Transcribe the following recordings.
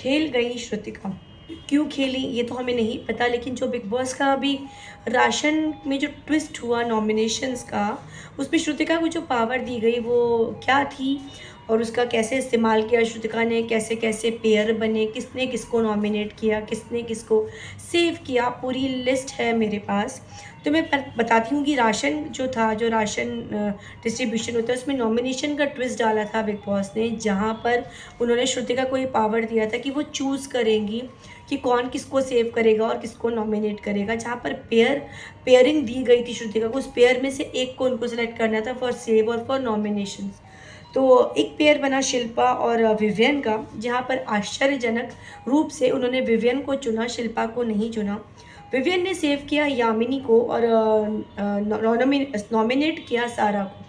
खेल गई श्रुतिका। क्यों खेली ये तो हमें नहीं पता, लेकिन जो बिग बॉस का अभी राशन में जो ट्विस्ट हुआ नॉमिनेशंस का, उसमें श्रुतिका को जो पावर दी गई वो क्या थी और उसका कैसे इस्तेमाल किया श्रुतिका ने, कैसे कैसे पेयर बने, किसने किसको नॉमिनेट किया, किसने किसको सेव किया, पूरी लिस्ट है मेरे पास। तो मैं बताती हूँ कि राशन जो था, जो राशन डिस्ट्रीब्यूशन होता है, उसमें नॉमिनेशन का ट्विस्ट डाला था बिग बॉस ने, जहाँ पर उन्होंने श्रुतिका को ये पावर दिया था कि वो चूज़ करेंगी कि कौन किसको सेव करेगा और किसको नॉमिनेट करेगा। जहाँ पर पेयरिंग दी गई थी श्रुतिका को, उस पेयर में से एक को उनको सेलेक्ट करना था फॉर सेव और फॉर नॉमिनेशन। तो एक पेयर बना शिल्पा और विवियन का, जहाँ पर आश्चर्यजनक रूप से उन्होंने विवियन को चुना, शिल्पा को नहीं चुना। विवियन ने सेव किया यामिनी को और नॉमिनेट किया सारा को।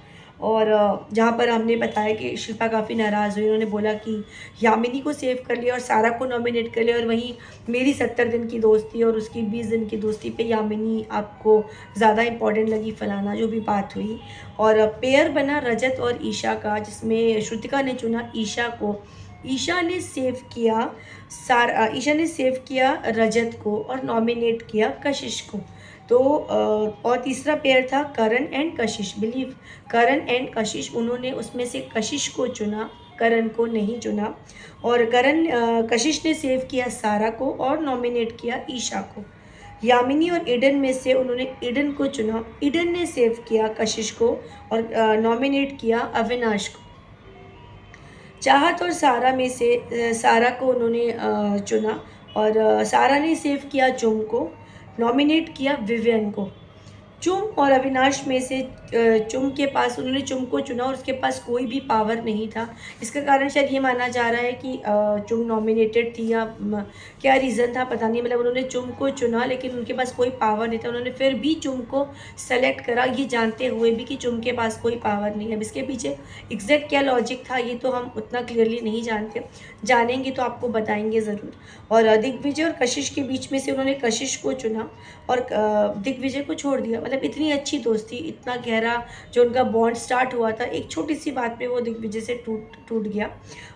और जहाँ पर हमने बताया कि शिल्पा काफ़ी नाराज़ हुई, उन्होंने बोला कि यामिनी को सेव कर लिया और सारा को नॉमिनेट कर लिया, और वहीं मेरी 70 दिन की दोस्ती और उसकी 20 दिन की दोस्ती पे यामिनी आपको ज़्यादा इंपॉर्टेंट लगी, फलाना जो भी बात हुई। और पेयर बना रजत और ईशा का, जिसमें श्रुतिका ने चुना ईशा को। ईशा ने सेव किया रजत को और नॉमिनेट किया कशिश को। तो और तीसरा पेयर था करण and Kashish. Believe Karan and कशिश, उन्होंने उसमें से कशिश को चुना, करण को नहीं चुना। और कशिश ने सेव किया सारा को और नॉमिनेट किया ईशा को। यामिनी और ईडन में से उन्होंने ईडन को चुना, ईडन ने सेव किया कशिश को और नॉमिनेट किया अविनाश को। चाहत और सारा में से सारा को उन्होंने चुना और सारा ने सेव किया चुम को, नॉमिनेट किया विवियन को। चुम और अविनाश में से चुम के पास, उन्होंने चुम को चुना और उसके पास कोई भी पावर नहीं था। इसका कारण शायद ये माना जा रहा है कि चुम नॉमिनेटेड थी या क्या रीज़न था पता नहीं। मतलब उन्होंने चुम को चुना लेकिन उनके पास कोई पावर नहीं था, उन्होंने फिर भी चुम को सेलेक्ट करा, ये जानते हुए भी कि चुम के पास कोई पावर नहीं है। अब इसके पीछे एग्जैक्ट क्या लॉजिक था ये तो हम उतना क्लियरली नहीं जानते, जानेंगे तो आपको बताएंगे ज़रूर। और दिग्विजय और कशिश के बीच में से उन्होंने कशिश को चुना और दिग्विजय को छोड़ दिया। मतलब इतनी अच्छी दोस्ती, इतना गहरा जो उनका बॉन्ड स्टार्ट हुआ था, एक छोटी सी बात पे वो दिग्विजय से टूट गया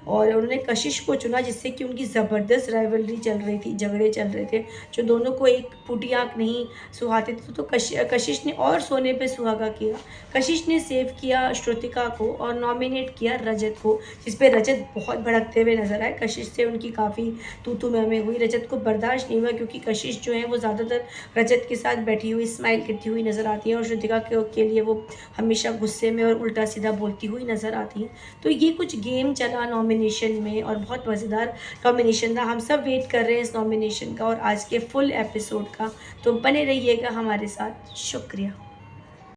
और उन्होंने कशिश को चुना, जिससे कि उनकी ज़बरदस्त राइवलरी चल रही थी, झगड़े चल रहे थे जो दोनों को एक फूटी आँख नहीं सुहाते थे। तो कशिश ने और सोने पे सुहागा किया। कशिश ने सेव किया श्रुतिका को और नॉमिनेट किया रजत को, जिस पे रजत बहुत भड़कते हुए नजर आए। कशिश से उनकी काफ़ी तू मैं हुई, रजत को बर्दाश्त नहीं हुआ क्योंकि कशिश जो है वो ज़्यादातर रजत के साथ बैठी हुई स्माइल करती हुई नज़र आती है और श्रुतिका के लिए वो हमेशा गुस्से में और उल्टा सीधा बोलती हुई नज़र आती है। तो ये कुछ गेम चला नॉमिनेशन में और बहुत मज़ेदार नॉमिनेशन था। हम सब वेट कर रहे हैं इस नॉमिनेशन का और आज के फुल एपिसोड का, तो बने रहिएगा हमारे साथ। शुक्रिया।